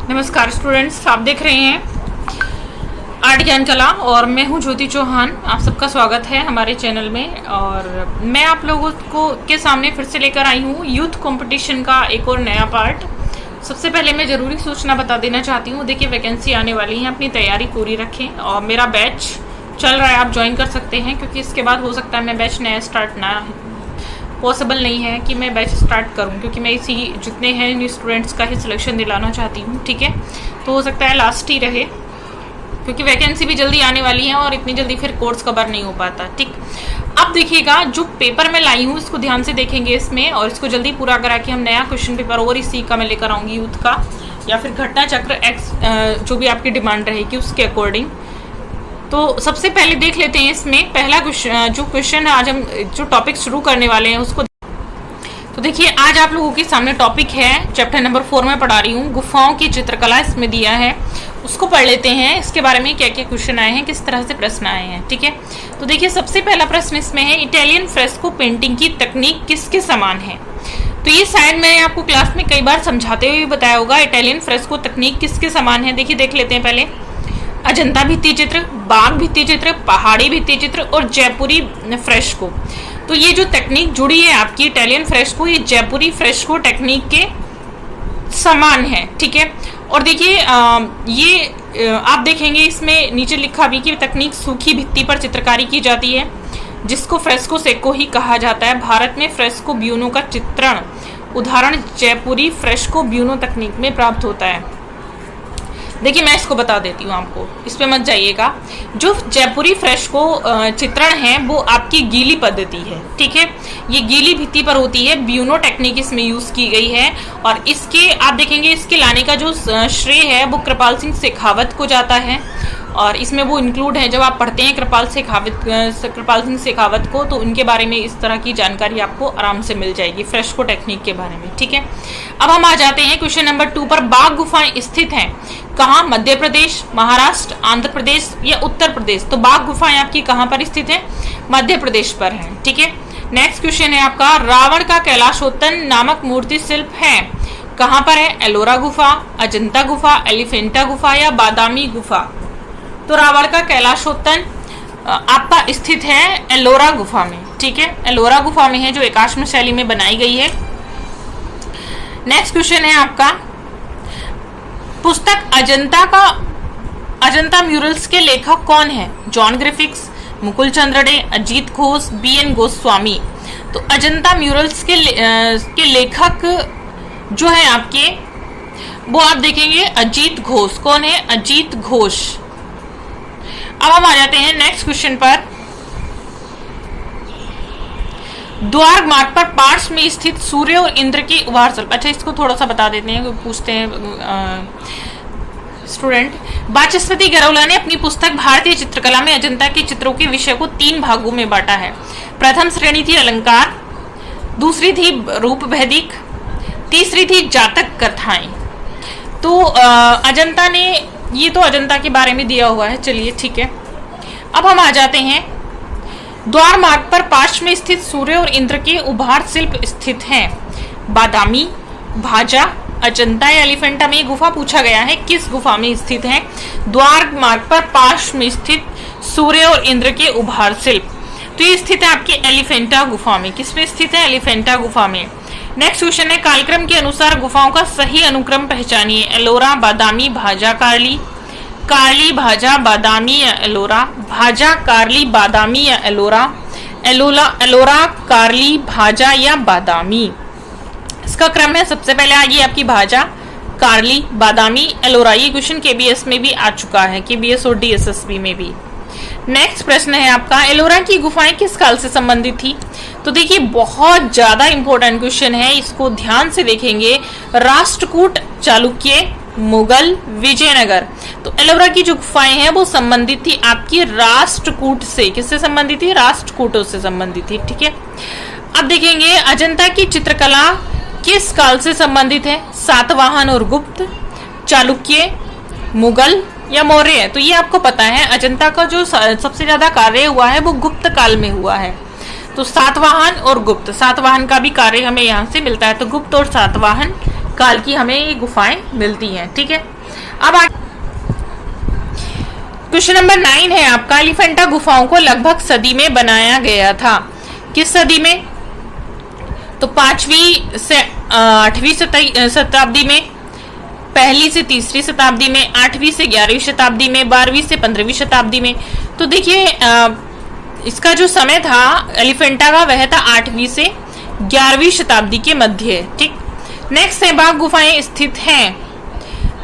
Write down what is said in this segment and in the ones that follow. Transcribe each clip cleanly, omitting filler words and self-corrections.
नमस्कार स्टूडेंट्स, आप देख रहे हैं आर्ट ज्ञान कला और मैं हूं ज्योति चौहान। आप सबका स्वागत है हमारे चैनल में। और मैं आप लोगों को के सामने फिर से लेकर आई हूं यूथ कंपटीशन का एक और नया पार्ट। सबसे पहले मैं ज़रूरी सूचना बता देना चाहती हूं, देखिए वैकेंसी आने वाली है, अपनी तैयारी पूरी रखें। और मेरा बैच चल रहा है, आप ज्वाइन कर सकते हैं, क्योंकि इसके बाद हो सकता है मैं बैच नया स्टार्ट ना, पॉसिबल नहीं है कि मैं बैच स्टार्ट करूं, क्योंकि मैं इसी जितने हैं न्यू स्टूडेंट्स का ही सिलेक्शन दिलाना चाहती हूं। ठीक है, तो हो सकता है लास्ट ही रहे, क्योंकि वैकेंसी भी जल्दी आने वाली है और इतनी जल्दी फिर कोर्स कवर नहीं हो पाता। ठीक, अब देखिएगा जो पेपर मैं लाई हूँ इसको ध्यान से देखेंगे इसमें, और इसको जल्दी पूरा करा के हम नया क्वेश्चन पेपर और इसी का मैं लेकर आऊँगी यूथ का, या फिर घटना चक्र एक्स जो भी आपकी डिमांड रहेगी उसके अकॉर्डिंग। तो सबसे पहले देख लेते हैं इसमें पहला जो क्वेश्चन आज हम जो टॉपिक शुरू करने वाले हैं उसको। तो देखिए आज आप लोगों के सामने टॉपिक है चैप्टर नंबर 4 में पढ़ा रही हूँ, गुफाओं की चित्रकला इसमें दिया है, उसको पढ़ लेते हैं। इसके बारे में क्या क्या क्वेश्चन आए हैं, किस तरह से प्रश्न आए हैं। ठीक है, तो देखिए सबसे पहला प्रश्न इसमें है, इटालियन फ्रेस्को पेंटिंग की तकनीक किसके समान है। तो ये शायद मैंने आपको क्लास में कई बार समझाते हुए बताया होगा, इटालियन फ्रेस्को तकनीक किसके समान है। देखिए देख लेते हैं पहले, अजंता भित्ति चित्र, बाग भित्ति चित्र, पहाड़ी भित्ति चित्र और जयपुरी फ्रेस्को। तो ये जो तकनीक जुड़ी है आपकी इटालियन फ्रेस्को, ये जयपुरी फ्रेस्को टेक्निक के समान है। ठीक है, और देखिए ये आप देखेंगे इसमें नीचे लिखा भी कि तकनीक सूखी भित्ति पर चित्रकारी की जाती है, जिसको फ्रेस्को सेको ही कहा जाता है। भारत में फ्रेस्को ब्यूनो का चित्रण उदाहरण जयपुरी फ्रेस्को ब्यूनो तकनीक में प्राप्त होता है। देखिए मैं इसको बता देती हूँ आपको, इस पे मत जाइएगा। जो जयपुरी फ्रेस्को चित्रण है वो आपकी गीली पद्धति है। ठीक है, ये गीली भित्ति पर होती है, ब्यूनो टेक्निक इसमें यूज की गई है। और इसके आप देखेंगे इसके लाने का जो श्रेय है वो कृपाल सिंह शेखावत को जाता है, और इसमें वो इंक्लूड है। जब आप पढ़ते हैं कृपाल सिंह शेखावत को, तो उनके बारे में इस तरह की जानकारी आपको आराम से मिल जाएगी फ्रेस्को टेक्निक के बारे में। ठीक है, अब हम आ जाते हैं क्वेश्चन नंबर 2 पर। बाघ गुफाएं स्थित हैं कहाँ, मध्य प्रदेश, महाराष्ट्र, आंध्र प्रदेश या उत्तर प्रदेश। तो बाघ गुफाएं आपकी कहाँ पर स्थित है, मध्य प्रदेश पर है। ठीक है, नेक्स्ट क्वेश्चन है आपका, रावण का कैलाशोत्तन नामक मूर्ति शिल्प है कहाँ पर है, एलोरा गुफा, अजंता गुफा, एलिफेंटा गुफा या बादामी गुफा। तो रावण का कैलाशोत्तन आपका स्थित है एलोरा गुफा में। ठीक है, एलोरा गुफा में है, जो एकाश्म शैली में बनाई गई है। नेक्स्ट क्वेश्चन है आपका, पुस्तक अजंता म्यूरल्स के लेखक कौन है, जॉन ग्रिफिथ्स, मुकुल चंद्र डे, अजीत घोष, BN गोस्वामी। तो अजंता म्यूरल्स के लेखक जो है आपके, वो आप देखेंगे अजीत घोष। कौन है, अजीत घोष। अब हम आ जाते हैं नेक्स्ट क्वेश्चन पर, द्वार मार्ग पर पार्श्व में स्थित सूर्य और इंद्र की उभार शिल्प। अच्छा, इसको थोड़ा सा बता देते हैं, पूछते हैं स्टूडेंट। वाचस्पति गरौला ने अपनी पुस्तक भारतीय चित्रकला में अजंता के चित्रों के विषय को 3 भागों में बांटा है। प्रथम श्रेणी थी अलंकार, दूसरी थी रूप वैदिक, तीसरी थी जातक कथाएं। तो अजंता ने, ये तो अजंता के बारे में दिया हुआ है। चलिए ठीक है, अब हम आ जाते हैं, द्वार मार्ग पर पार्श्व में स्थित सूर्य और इंद्र के उभार शिल्प स्थित हैं। बादामी, भाजा, अजंता या एलिफेंटा में गुफा पूछा गया है, किस गुफा में स्थित है, द्वार मार्ग पर पार्श्व में स्थित सूर्य और इंद्र के उभार शिल्प। तो ये स्थित है आपकी एलिफेंटा गुफा में। किसमें स्थित है, एलिफेंटा गुफा में। नेक्स्ट क्वेश्चन है, कालक्रम के अनुसार गुफाओं का सही अनुक्रम पहचानिए, एलोरा, बादामी, भाजा, कारली, कारली, भाजा, बादामी या एलोरा, भाजा, कारली, बादामी या एलोरा, एलोरा, कारली, भाजा या बादामी। इसका क्रम है, सबसे पहले आ गई आपकी भाजा, कारली, बादामी, एलोरा। ये क्वेश्चन KBS में भी आ चुका है, KBS और DSSB में भी। नेक्स्ट प्रश्न है आपका, एलोरा की गुफाएं किस काल से संबंधित थी। तो देखिए बहुत ज्यादा इंपॉर्टेंट क्वेश्चन है, इसको ध्यान से देखेंगे। राष्ट्रकूट, चालुक्य, मुगल, विजयनगर। तो एलोरा की जो गुफाएं हैं वो संबंधित थी आपकी राष्ट्रकूट से। किससे संबंधित थी, राष्ट्रकूटों से संबंधित थी। ठीक है, अब देखेंगे अजंता की चित्रकला किस काल से संबंधित है, सातवाहन और गुप्त, चालुक्य, मुगल या मौर्य। तो ये आपको पता है, अजंता का जो सबसे ज्यादा कार्य हुआ है वो गुप्त काल में हुआ है। तो सातवाहन और गुप्त, सातवाहन का भी कार्य हमें यहाँ से मिलता है, तो गुप्त और सातवाहन काल की हमें ये गुफाएं मिलती हैं। ठीक है, अब क्वेश्चन नंबर 9 है आपका, एलिफेंटा गुफाओं को लगभग सदी में बनाया गया था। किस सदी में? तो 5वीं से 8वीं शताब्दी में, 1ली से 3री शताब्दी में, 8वीं से 11वीं शताब्दी में, 12वीं से 15वीं शताब्दी में। तो देखिए इसका जो समय था एलिफेंटा का वह था 8वीं से 11वीं शताब्दी के मध्य। ठीक, नेक्स्ट है बाघ गुफाएं स्थित हैं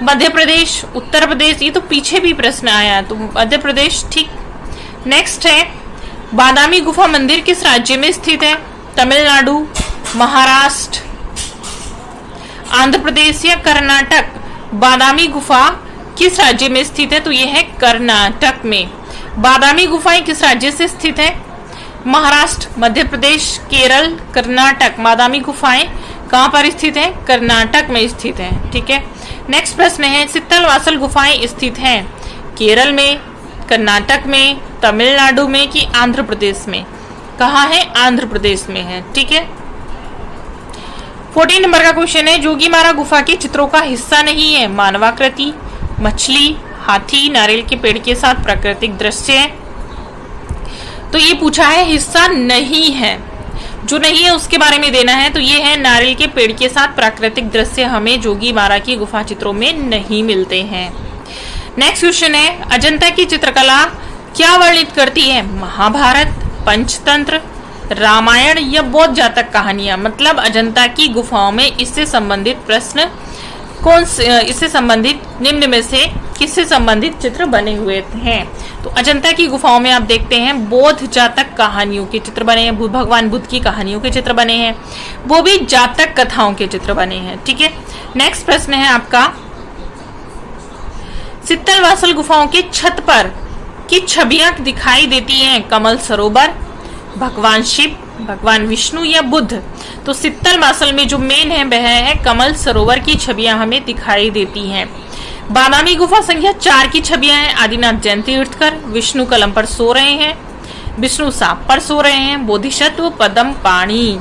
मध्य प्रदेश, उत्तर प्रदेश। ये तो पीछे भी प्रश्न आया, तो मध्य प्रदेश। ठीक, नेक्स्ट है बादामी गुफा मंदिर किस राज्य में स्थित है? तमिलनाडु, महाराष्ट्र, आंध्र प्रदेश या कर्नाटक? बादामी गुफा किस राज्य में स्थित है? तो यह है कर्नाटक में। बादामी गुफाएं किस राज्य से स्थित है? महाराष्ट्र, मध्य प्रदेश, केरल, कर्नाटक। बादामी गुफाएं कहां पर स्थित है? कर्नाटक में स्थित है। ठीक है, नेक्स्ट प्रश्न है सित्तलवासल गुफाएं स्थित हैं केरल में, कर्नाटक में, तमिलनाडु में कि आंध्र प्रदेश में? कहाँ है? आंध्र प्रदेश में है। ठीक है, 14 नंबर का क्वेश्चन है जोगीमारा गुफा के चित्रों का हिस्सा नहीं है। मानवाकृति, मछली, हाथी, नारियल के पेड़ के साथ प्राकृतिक दृश्य। तो ये पूछा है हिस्सा नहीं है, जो नहीं है उसके बारे में देना है। तो ये है नारियल के पेड़ के साथ प्राकृतिक दृश्य हमें जोगीमारा की गुफा चित्रों में नहीं मिलते हैं। नेक्स्ट क्वेश्चन है अजंता की चित्रकला क्या वर्णित करती है? महाभारत, पंचतंत्र, रामायण या बौद्ध जातक कहानियां? मतलब अजंता की गुफाओं में इससे संबंधित प्रश्न कौन से, इससे संबंधित निम्न में से किससे संबंधित चित्र बने हुए हैं? तो अजंता की गुफाओं में आप देखते हैं बौद्ध जातक कहानियों के चित्र बने हैं, भगवान बुद्ध की कहानियों के चित्र बने हैं, वो भी जातक कथाओं के चित्र बने हैं। ठीक है, नेक्स्ट प्रश्न है आपका सित्तलवासल गुफाओं के छत पर की छवियां दिखाई देती हैं? कमल सरोवर, भगवान शिव, भगवान विष्णु या बुद्ध? तो सित्तलवासल में जो मेन है वह है कमल सरोवर की छवियां हमें दिखाई देती हैं। बादामी गुफा संख्या 4 की छवियां हैं आदिनाथ जैन तीर्थकर, विष्णु कलम पर सो रहे हैं, विष्णु सांप पर सो रहे हैं, बोधिसत्व पद्म पाणी।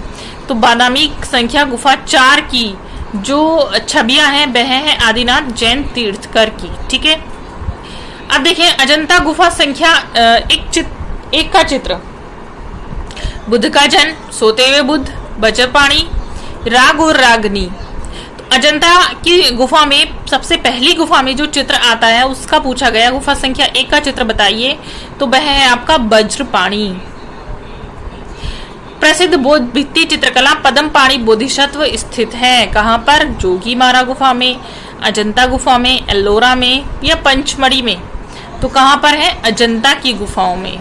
तो बादामी संख्या गुफा 4 की जो छवियां हैं वह है आदिनाथ जैन तीर्थकर की। ठीक है, अब देखिए अजंता गुफा संख्या एक का चित्र, बुद्ध का जन्म, सोते हुए बुद्ध, वज्रपाणी, राग और रागनी। तो अजंता की गुफा में सबसे पहली गुफा में जो चित्र आता है उसका पूछा गया गुफा संख्या 1 का चित्र बताइए, तो वह है आपका वज्रपाणी। प्रसिद्ध बौद्ध भित्ति चित्रकला पद्म पाणी बोधिसत्व स्थित है कहां पर? जोगीमारा गुफा में, अजंता गुफा में, एल्लोरा में या पंचमढ़ी में? तो कहां पर है? अजंता की गुफाओं में।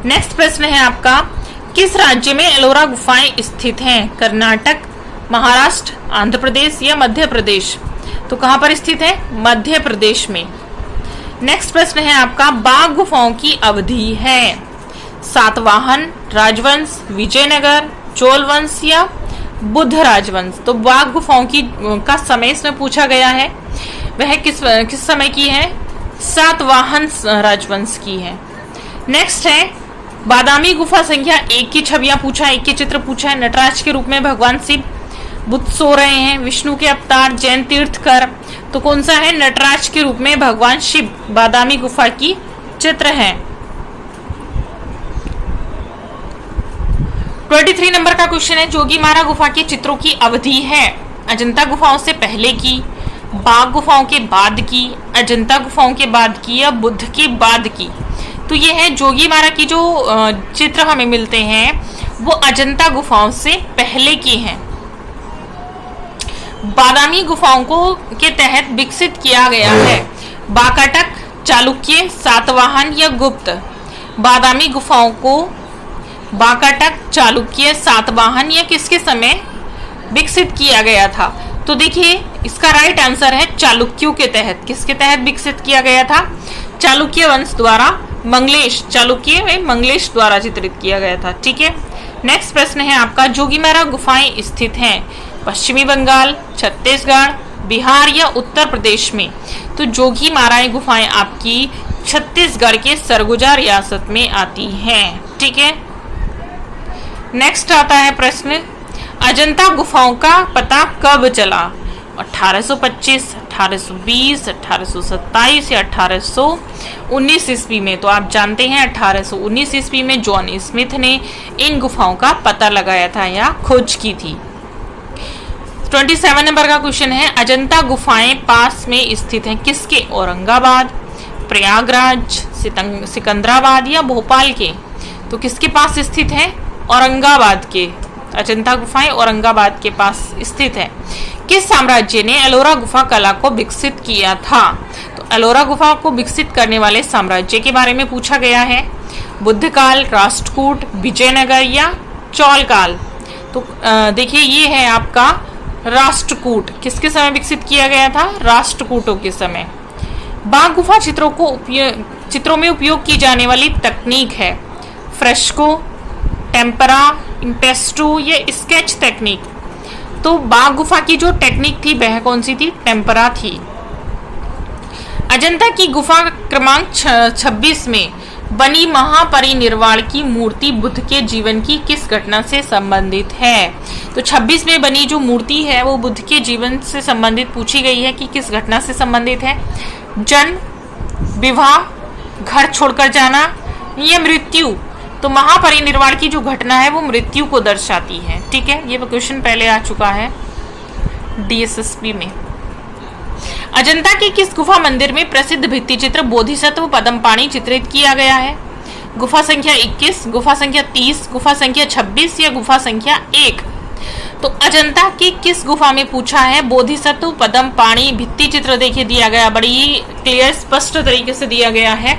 नेक्स्ट प्रश्न है आपका किस राज्य में एलोरा गुफाएं स्थित हैं? कर्नाटक, महाराष्ट्र, आंध्र प्रदेश या मध्य प्रदेश? तो कहां पर स्थित है? मध्य प्रदेश में। नेक्स्ट प्रश्न है आपका बाघ गुफाओं की अवधि है? सातवाहन राजवंश, विजयनगर, चोल वंश या बुद्ध राजवंश? तो बाघ गुफाओं की का समय इसमें पूछा गया है, वह किस समय की है? सातवाहन राजवंश की है। नेक्स्ट है बादामी गुफा संख्या 1 की छवियां पूछा, 1 के चित्र पूछा है। नटराज के रूप में भगवान शिव, बुद्ध सो रहे हैं, विष्णु के अवतार, जैन तीर्थकर। तो कौन सा है? नटराज के रूप में भगवान शिव बादामी गुफा की चित्र है। 23 नंबर का क्वेश्चन है जोगीमारा गुफा के चित्रों की अवधि है? अजंता गुफाओं से पहले की, बाघ गुफाओं के बाद की, अजंता गुफाओं के बाद की या बुद्ध के बाद की? तो ये है जोगीमारा की जो चित्र हमें मिलते हैं वो अजंता गुफाओं से पहले की हैं। बादामी गुफाओं को के तहत विकसित किया गया है वाकाटक, चालुक्य, सातवाहन या गुप्त? बादामी गुफाओं को वाकाटक, चालुक्य, सातवाहन या किसके समय विकसित किया गया था? तो देखिए इसका राइट आंसर है चालुक्यों के तहत। किसके तहत विकसित किया गया था? चालुक्य वंश द्वारा, मंगलेश, चालुक्य में मंगलेश द्वारा चित्रित किया गया था। ठीक है, नेक्स्ट प्रश्न है आपका जोगीमारा गुफाएं स्थित हैं पश्चिमी बंगाल, छत्तीसगढ़, बिहार या उत्तर प्रदेश में? तो जोगीमारा गुफाएं आपकी छत्तीसगढ़ के सरगुजा रियासत में आती हैं। ठीक है, नेक्स्ट आता है प्रश्न अजंता गुफाओं का पता कब चला? 1825, 1820, 1827 या 1819 ईस्वी में? तो आप जानते हैं 1819 ईस्वी में जॉन स्मिथ ने इन गुफाओं का पता लगाया था या खोज की थी। 27 नंबर का क्वेश्चन है, अजंता गुफाएं पास में स्थित हैं किसके? औरंगाबाद, प्रयागराज, सिकंदराबाद या भोपाल के? तो किसके पास स्थित है? औरंगाबाद के। अजंता गुफाएं औरंगाबाद के पास स्थित है। किस साम्राज्य ने एलोरा गुफा कला को विकसित किया था? तो एलोरा गुफा को विकसित करने वाले साम्राज्य के बारे में पूछा गया है। बुद्ध काल, राष्ट्रकूट, विजयनगर या चौल काल? तो देखिए ये है आपका राष्ट्रकूट। किसके समय विकसित किया गया था? राष्ट्रकूटों के समय। बाघ गुफा चित्रों में उपयोग की जाने वाली तकनीक है फ्रेस्को, टेम्परा, इम्पेस्टो या स्केच तकनीक? तो बाघ गुफा की जो टेक्निक थी वह कौन सी थी? टेम्परा थी। अजंता की गुफा क्रमांक 26 में बनी महापरिनिर्वाण की मूर्ति बुद्ध के जीवन की किस घटना से संबंधित है? तो 26 में बनी जो मूर्ति है वो बुद्ध के जीवन से संबंधित पूछी गई है कि किस घटना से संबंधित है? जन्म, विवाह, घर छोड़कर जाना या मृत्यु? तो महापरिनिर्वाण की जो घटना है वो मृत्यु को दर्शाती है। ठीक है, ये क्वेश्चन पहले आ चुका है डीएसएसपी में। अजंता के किस गुफा मंदिर में प्रसिद्ध भित्ति चित्र बोधिसत्व पद्मपाणि चित्रित किया गया है? गुफा संख्या 21, गुफा संख्या 30, गुफा संख्या 26 या गुफा संख्या 1? तो अजंता की किस गुफा में पूछा है? बोधिसत्व पद्मपाणि भित्ति चित्र देखिए दिया गया, बड़ी क्लियर स्पष्ट तरीके से दिया गया है।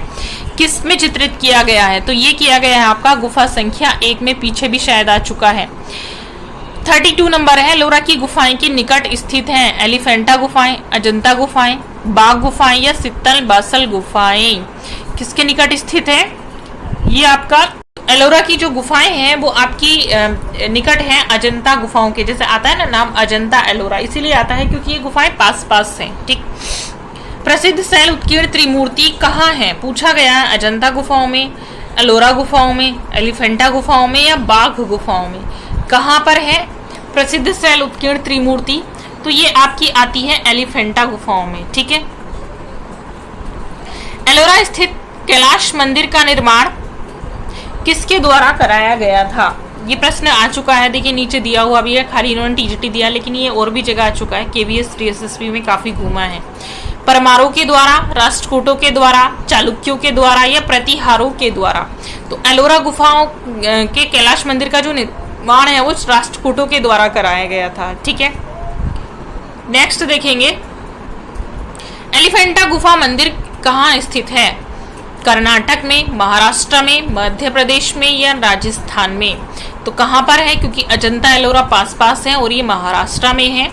किस में चित्रित किया गया है? तो ये किया गया है आपका गुफा संख्या 1 में, पीछे भी शायद आ चुका है। 32 नंबर है, एलोरा की गुफाएं के निकट स्थित हैं एलिफेंटा गुफाएं, अजंता गुफाएं, बाघ गुफाएं या सित्तल बासल गुफाएं? किसके निकट स्थित है? ये आपका एलोरा की जो गुफाएं हैं वो आपकी निकट हैं अजंता गुफाओं के। जैसे आता है ना नाम अजंता एलोरा, इसीलिए आता है क्योंकि ये गुफाएं पास पास हैं। ठीक। प्रसिद्ध शैल उत्कीर्ण त्रिमूर्ति कहाँ है? पूछा गया है अजंता गुफाओं में, एलोरा गुफाओं में, एलिफेंटा गुफाओं में या बाघ गुफाओं में? कहाँ पर है प्रसिद्ध शैल उत्कीर्ण त्रिमूर्ति? तो ये आपकी आती है एलिफेंटा गुफाओं में। ठीक है। एलोरा स्थित कैलाश मंदिर का निर्माण किसके द्वारा कराया गया था? ये प्रश्न आ चुका है, देखिए नीचे दिया हुआ भी है, खाली इन्होंने टीजीटी दिया लेकिन ये और भी जगह आ चुका है। केवीएस डीएसएसपी में काफी घूमा है। परमारों के द्वारा, राष्ट्रकूटों के द्वारा, चालुक्यों के द्वारा या प्रतिहारों के द्वारा? तो एलोरा गुफाओं के कैलाश मंदिर का जो निर्माण है वो राष्ट्रकूटों के द्वारा कराया गया था। ठीक है। नेक्स्ट देखेंगे, एलिफेंटा गुफा मंदिर कहाँ स्थित है? कर्नाटक में, महाराष्ट्र में, मध्य प्रदेश में या राजस्थान में? तो कहाँ पर है? क्योंकि अजंता एलोरा पास पास है और ये महाराष्ट्र में है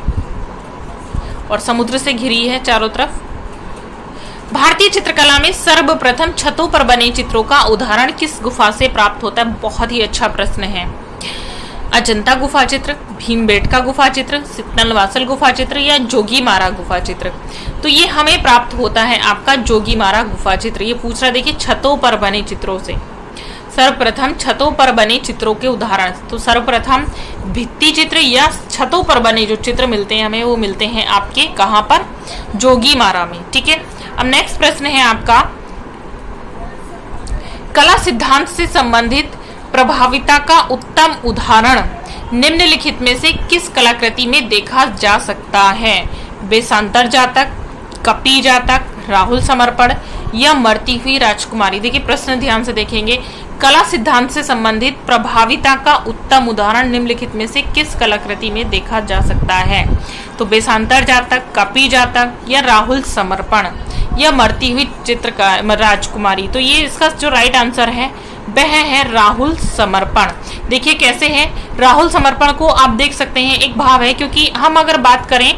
और समुद्र से घिरी है चारों तरफ। भारतीय चित्रकला में सर्वप्रथम छतों पर बने चित्रों का उदाहरण किस गुफा से प्राप्त होता है? बहुत ही अच्छा प्रश्न है। अजंता गुफा चित्र, भीमबेटका गुफा चित्र, सितनलवासल गुफा चित्र या जोगीमारा गुफा चित्र? तो ये हमें प्राप्त होता है आपका जोगीमारा गुफा चित्र। ये पूछ रहा देखिए छतों पर बने चित्रों से। सर्वप्रथम छतों पर बने चित्रों के उदाहरण, तो सर्वप्रथम भित्ति चित्र या छतों पर बने जो चित्र मिलते हैं हमें वो मिलते हैं आपके कहाँ पर? जोगीमारा में। ठीक है। अब नेक्स्ट प्रश्न है आपका, कला सिद्धांत से संबंधित प्रभाविता का उत्तम उदाहरण निम्नलिखित में से किस कलाकृति में देखा जा सकता है? बेसांतर जातक, कपी जातक, राहुल समर्पण या मरती हुई राजकुमारी? देखिए प्रश्न ध्यान से देखेंगे। कला सिद्धांत से संबंधित प्रभाविता का उत्तम उदाहरण निम्नलिखित में से किस कलाकृति में देखा जा सकता है? तो बेसांतर जातक, कपी जातक या राहुल समर्पण या मरती हुई राजकुमारी? तो ये इसका जो राइट आंसर है वह है राहुल समर्पण। देखिए कैसे है राहुल समर्पण को आप देख सकते हैं, एक भाव है, क्योंकि हम अगर बात करें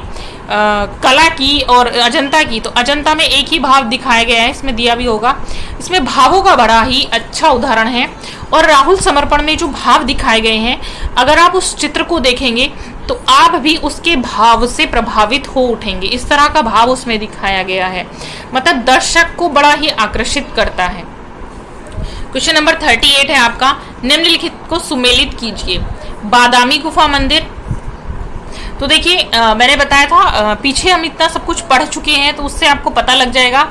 कला की और अजंता की, तो अजंता में एक ही भाव दिखाया गया है, इसमें दिया भी होगा, इसमें भावों का बड़ा ही अच्छा उदाहरण है। और राहुल समर्पण में जो भाव दिखाए गए हैं, अगर आप उस चित्र को देखेंगे तो आप भी उसके भाव से प्रभावित हो उठेंगे। इस तरह का भाव उसमें दिखाया गया है, मतलब दर्शक को बड़ा ही आकर्षित करता है। क्वेश्चन नंबर 38 है आपका, निम्नलिखित को सुमेलित कीजिए। बादामी गुफा मंदिर, तो देखिए मैंने बताया था पीछे हम इतना सब कुछ पढ़ चुके हैं, तो उससे आपको पता लग जाएगा।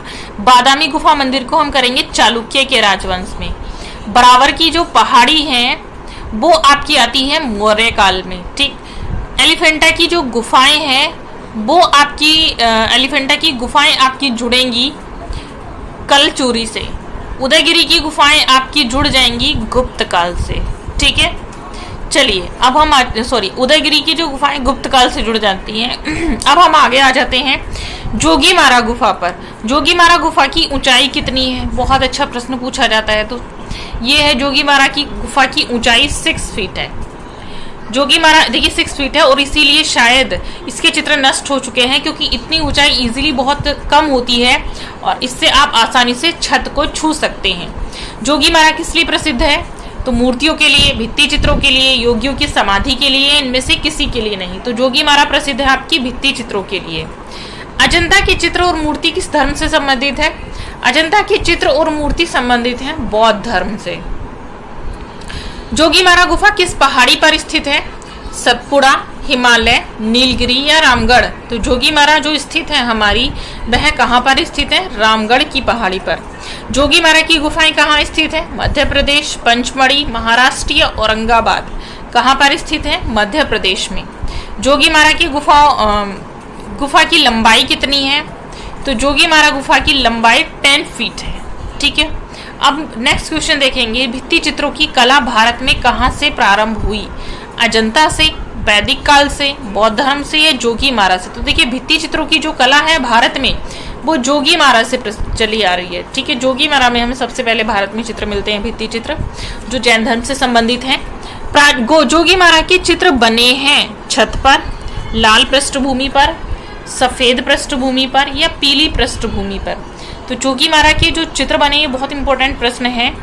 बादामी गुफा मंदिर को हम करेंगे चालुक्य के राजवंश में। बराबर की जो पहाड़ी है वो आपकी आती है मौर्य काल में, ठीक। एलिफेंटा की जो गुफाएं हैं वो आपकी एलिफेंटा की गुफाएं आपकी जुड़ेंगी कलचूरी से। उदयगिरी की गुफाएं आपकी जुड़ जाएंगी गुप्त काल से, ठीक है। चलिए अब हम उदयगिरी की जो गुफाएं गुप्त काल से जुड़ जाती हैं। अब हम आगे आ जाते हैं जोगीमारा गुफा पर। जोगीमारा गुफा की ऊंचाई कितनी है? बहुत अच्छा प्रश्न पूछा जाता है। तो ये है जोगीमारा की गुफा की ऊंचाई 6 फीट है। जोगीमारा देखिए 6 फीट है, और इसीलिए शायद इसके चित्र नष्ट हो चुके हैं, क्योंकि इतनी ऊंचाई इजीली बहुत कम होती है और इससे आप आसानी से छत को छू सकते हैं। जोगीमारा किस लिए प्रसिद्ध है? तो मूर्तियों के लिए, भित्ति चित्रों के लिए, योगियों की समाधि के लिए, इनमें से किसी के लिए नहीं। तो जोगीमारा प्रसिद्ध है आपकी भित्ति चित्रों के लिए। अजंता के चित्र और मूर्ति किस धर्म से संबंधित है? अजंता के चित्र और मूर्ति संबंधित है बौद्ध धर्म से। जोगीमारा गुफा किस पहाड़ी पर स्थित है? सतपुड़ा, हिमालय, नीलगिरी या रामगढ़? तो जोगीमारा जो स्थित है हमारी, वह कहाँ पर स्थित है? रामगढ़ की पहाड़ी पर। जोगीमारा की गुफाएं कहाँ स्थित है? मध्य प्रदेश, पंचमढ़ी, महाराष्ट्र या औरंगाबाद? कहाँ पर स्थित है? मध्य प्रदेश में। जोगीमारा की गुफा की लंबाई कितनी है? तो जोगीमारा गुफा की लंबाई 10 फीट है, ठीक है। अब नेक्स्ट क्वेश्चन देखेंगे, भित्ति चित्रों की कला भारत में कहाँ से प्रारंभ हुई? अजंता से, वैदिक काल से, बौद्ध धर्म से या जोगीमारा से? तो देखिए भित्ति चित्रों की जो कला है भारत में वो जोगीमारा से चली आ रही है, ठीक है। जोगीमारा में हमें सबसे पहले भारत में चित्र मिलते हैं, भित्ति चित्र जो जैन धर्म से संबंधित हैं। जोगीमारा के चित्र बने हैं छत पर, लाल पृष्ठभूमि पर, सफेद पृष्ठभूमि पर या पीली पृष्ठभूमि पर? तो जोगीमारा के जो चित्र बने हैं बहुत इंपॉर्टेंट प्रश्न है,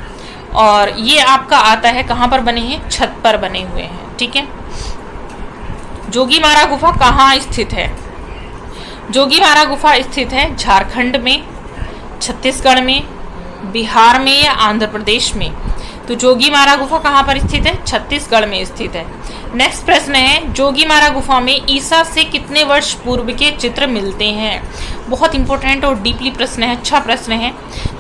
और ये आपका आता है कहाँ पर बने हैं? छत पर बने हुए हैं, ठीक है। जोगीमारा गुफा कहाँ स्थित है? जोगीमारा गुफा स्थित है झारखंड में, छत्तीसगढ़ में, बिहार में या आंध्र प्रदेश में? तो जोगीमारा गुफा कहाँ पर स्थित है? छत्तीसगढ़ में स्थित है। नेक्स्ट प्रश्न है, जोगीमारा गुफा में ईसा से कितने वर्ष पूर्व के चित्र मिलते हैं? बहुत इंपॉर्टेंट और डीपली प्रश्न है, अच्छा प्रश्न है।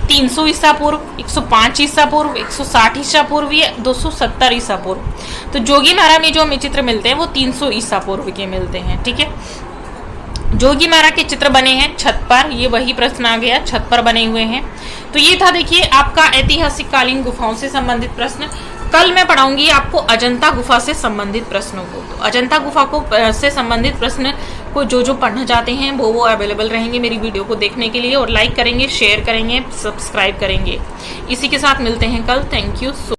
300 ईसा पूर्व, 105 ईसा पूर्व, 160 ईसा पूर्व या 270 ईसा पूर्व? तो जोगीमारा में जो हमें चित्र मिलते हैं वो 300 ईसा पूर्व के मिलते हैं, ठीक है। जोगीमारा के चित्र बने हैं छत पर, ये वही प्रश्न आ गया, छत पर बने हुए हैं। तो ये था देखिए आपका ऐतिहासिक कालीन गुफाओं से संबंधित प्रश्न। कल मैं पढ़ाऊंगी आपको अजंता गुफा से संबंधित प्रश्नों को। तो अजंता गुफा को से संबंधित प्रश्न को जो पढ़ना चाहते हैं वो अवेलेबल रहेंगे मेरी वीडियो को देखने के लिए, और लाइक करेंगे, शेयर करेंगे, सब्सक्राइब करेंगे। इसी के साथ मिलते हैं कल। Thank you.